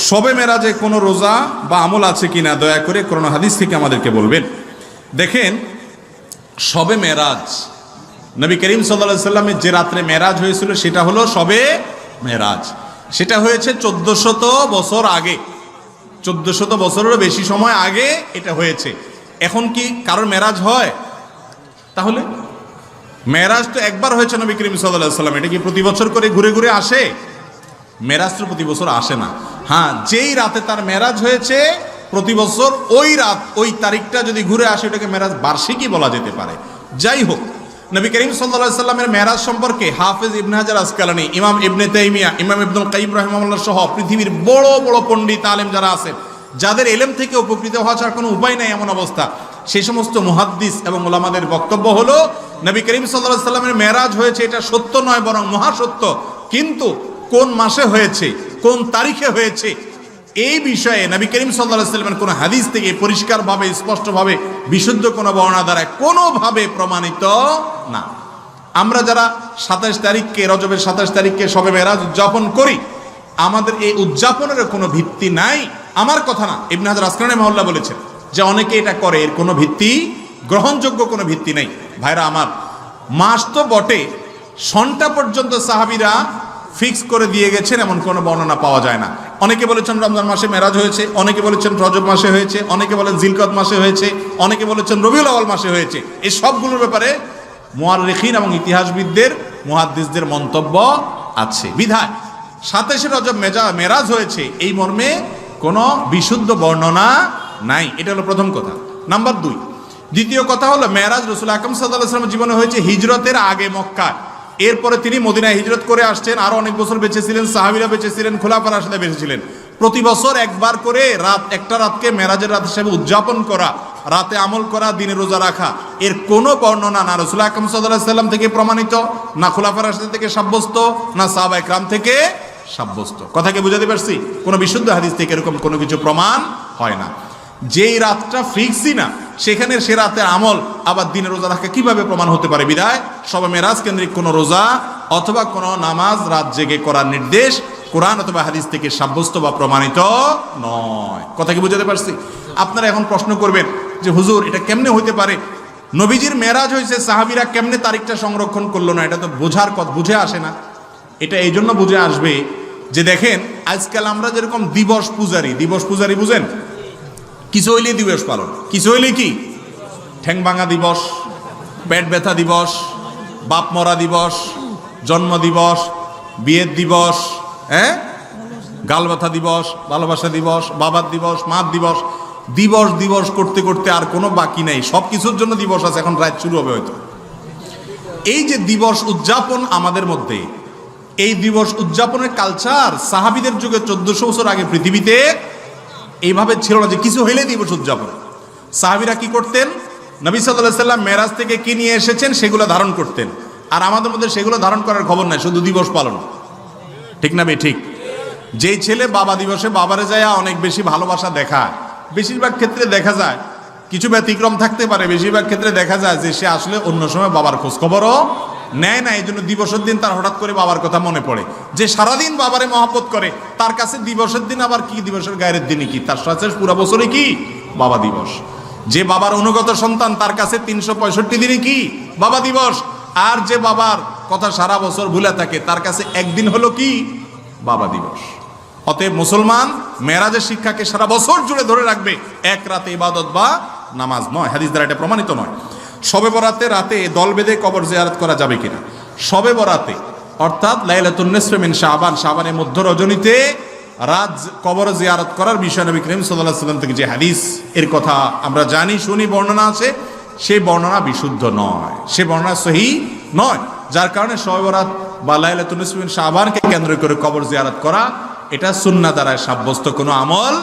শবে মেরাজে কোনো রোজা বা আমল আছে কিনা দয়া করে কোরআন হাদিস থেকে আমাদেরকে বলবেন। দেখেন, শবে মেরাজ নবী করিম সাল্লাল্লাহু আলাইহি সাল্লামের যে রাত্রে মেরাজ হয়েছিল সেটা হলো শবে মেরাজ। সেটা হয়েছে 1400 বছর আগে, 1400 বছরেরও বেশি সময় আগে এটা হয়েছে। এখন কি কারোর মেরাজ হয়? তাহলে মেরাজ তো একবার হয়েছে নবী করিম সাল্লাল্লাহু আলাইহি সাল্লাম, এটা কি প্রতি বছর করে ঘুরে ঘুরে আসে? মেরাজ তো প্রতি বছর আসে না। হ্যাঁ, যেই রাতে তার মেরাজ হয়েছে প্রতি বছর ওই রাত ওই তারিখটা যদি ঘুরে আসে ওটাকে মেরাজ বার্ষিকই বলা যেতে পারে। যাই হোক, নবী করিম সাল্লাল্লাহু আলাইহি সাল্লামের মেরাজ সম্পর্কে হাফেজ ইবনে হাজার আসকালানী, ইমাম ইবনে তাইমিয়া, ইমাম ইবনুল কাইয়িম রাহিমাহুল্লাহ সহ পৃথিবীর বড় বড় পণ্ডিত আলেম যারা আছেন, যাদের ইলম থেকে উপকৃত হওয়া ছাড়া কোনো উপায় নাই এমন অবস্থা, সেই সমস্ত মুহাদ্দিস এবং উলামাদের বক্তব্য হলো নবী করিম সাল্লাল্লাহু আলাইহি সাল্লামের মেরাজ হয়েছে এটা সত্য নয় বরং মহাসত্য, কিন্তু কোন মাসে হয়েছে, কোন তারিখে হয়েছে এই বিষয়ে নবী করিম সাল্লাল্লাহু আলাইহি সাল্লামের কোনো হাদিস থেকে পরিষ্কারভাবে স্পষ্টভাবে বিশুদ্ধ কোনো বর্ণনা দ্বারা কোনোভাবে প্রমাণিত না। আমরা যারা 27 তারিখকে, রজবের 27 তারিখকে শবে মেরাজ উদযাপন করি, আমাদের এই উদযাপনের কোনো ভিত্তি নাই। আমার কথা না, ইবনে হাজার আসকালানী রাহিমাহুল্লাহ বলেছেন যে অনেকে এটা করে, এর কোনো ভিত্তি, গ্রহণযোগ্য কোনো ভিত্তি নেই। ভাইরা আমার, মাস তো বটে, সনটা পর্যন্ত সাহাবীরা ফিক্স করে দিয়ে গেছেন এমন কোনো বর্ণনা পাওয়া যায় না। অনেকে বলেছেন রমজান মাসে মেরাজ হয়েছে, অনেকে বলেছেন রজব মাসে হয়েছে, অনেকে বলেন জিলকদ মাসে হয়েছে, অনেকে বলেছেন রবিউল আউয়াল মাসে হয়েছে। এই সবগুলোর ব্যাপারে মুআররিখিন এবং ইতিহাসবিদদের, মুহাদ্দিসদের মন্তব্য আছে। বিধায় 27 রজব মেরাজ হয়েছে এই মর্মে কোনো বিশুদ্ধ বর্ণনা নাই। এটা হলো প্রথম কথা। নাম্বার 2, দ্বিতীয় কথা হলো মেরাজ রাসূল আকরাম সাল্লাল্লাহু আলাইহি ওয়াসাল্লামের জীবনে হয়েছে হিজরতের আগে মক্কায়। এরপরে তিনি মদিনায় হিজরত করে আসছেন, আরো অনেক বছর বেঁচে ছিলেন, সাহাবীরা বেঁচে ছিলেন, খোলাফায়ে রাশিদিন বেঁচে ছিলেন। প্রতি বছর একবার করে একটা রাতকে মেরাজের রাত হিসেবে উদযাপন করা, রাতে আমল করা, দিনে রোজা রাখা, এর কোনো বর্ণনা না রাসূল আকরাম সাল্লাল্লাহু আলাইহি ওয়াসাল্লাম থেকে প্রমাণিত, না খোলাফায়ে রাশিদিন থেকে সাব্যস্ত, না সাহাবায়ে কেরাম থেকে সাব্যস্ত। কথাকে বুঝাতে পারছি? কোনো বিশুদ্ধ হাদিস থেকে এরকম কোনো কিছু প্রমাণ হয় না। যেই রাতটা ফিক্সই না, সেখানে সে রাতের আমল আবার দিনে রোজা রাখা কিভাবে প্রমাণ হতে পারে? বিদায় শবে মেরাজ কেন্দ্রিক কোনো রোজা অথবা কোনো নামাজ রাত জেগে করার নির্দেশ কোরআন অথবা হাদিস থেকে সাব্যস্ত বা প্রমাণিত নয়। কথা কি বুঝাতে পারছি? আপনারা এখন প্রশ্ন করবেন যে হুজুর এটা কেমনে হইতে পারে? নবীজির মেরাজ হয়েছে, সাহাবীরা কেমনে তারিখটা সংরক্ষণ করলো না? এটা তো বোঝার কথা, বুঝে আসে না। এটা এই জন্য বুঝে আসবে যে দেখেন, আজকাল আমরা যেরকম দিবস পূজারি বুঝেন, কিছু হইলে দিবস পালন, কিছু হইলে কি ঠ্যাং ভাঙা দিবস, পেট ব্যথা দিবস, বাপ মরা দিবস, জন্ম দিবস, বিয়ের দিবস, গাল ব্যথা দিবস, ভালোবাসা দিবস, বাবার দিবস, মার দিবস, দিবস করতে করতে আর কোনো বাকি নাই। সব কিছুর জন্য দিবস আছে, এখন রাত শুরু হবে হয়তো। এই যে দিবস উদযাপন আমাদের মধ্যে, এই দিবস উদযাপনের কালচার সাহাবীদের যুগে 1400 বছর আগে পৃথিবীতে এইভাবে ছিল না যে কিছু হইলে দিবস উদযাপন। সাহাবীরা কি করতেন? নবী সাল্লাল্লাহু আলাইহি সাল্লাম মেরাজ থেকে কি নিয়ে এসেছেন সেগুলো ধারণ করতেন, আর আমাদের মধ্যে সেগুলো ধারণ করার খবর নাই, শুধু দিবস পালন। ঠিক না বে ঠিক? যেই ছেলে বাবা দিবসে বাবারে যায় অনেক বেশি ভালোবাসা দেখায়, বেশিরভাগ ক্ষেত্রে দেখা যায়, কিছু ব্যতিক্রম থাকতে পারে, বেশিরভাগ ক্ষেত্রে দেখা যায় যে সে আসলে অন্য সময় বাবার খোঁজ খবরও নেয় না। এই জন্য দিবসের দিন তার হঠাৎ করে বাবার কথা মনে পড়ে। যে সারাদিন বাবারে মহব্বত করে, তার কাছে দিবসের দিন আবার কি, দিবসের গায়ের দিনই কি, তার সাথে পুরো বছরই কি বাবা দিবস। যে বাবার অনুগত সন্তান, তার কাছে 365 দিনই কি বাবা দিবস। আর যে বাবার কথা সারা বছর ভুলে থাকে, তার কাছে একদিন হলো কি বাবা দিবস। অতএব মুসলমান মেরাজের শিক্ষাকে সারা বছর জুড়ে ধরে রাখবে, এক রাতে ইবাদত বা নামাজ নয়। হাদিস দ্বারা এটা প্রমাণিত নয়। শবে বরাতে রাতে দল বেঁধে কবর জিয়ারত করা যাবে কিনা? শবে বরাতে অর্থাৎ লাইলাতুন নিসফি মিন শাবান, শাবানের মধ্য রজনীতে রাত কবর জিয়ারত করার বিষয় নবী করিম সাল্লাল্লাহু আলাইহি ওয়াসাল্লাম থেকে যে হাদিস এর কথা আমরা জানি, শুনি, বর্ণনা আছে, সেই বর্ণনা বিশুদ্ধ নয়, সে বর্ণনা সহিহ নয়। যার কারণে শবে বরাত বা লাইলাতুন নিসফি মিন শাবানকে কেন্দ্র করে কবর জিয়ারত করা, এটা সুন্নাহ দ্বারা সাব্যস্ত কোনো আমল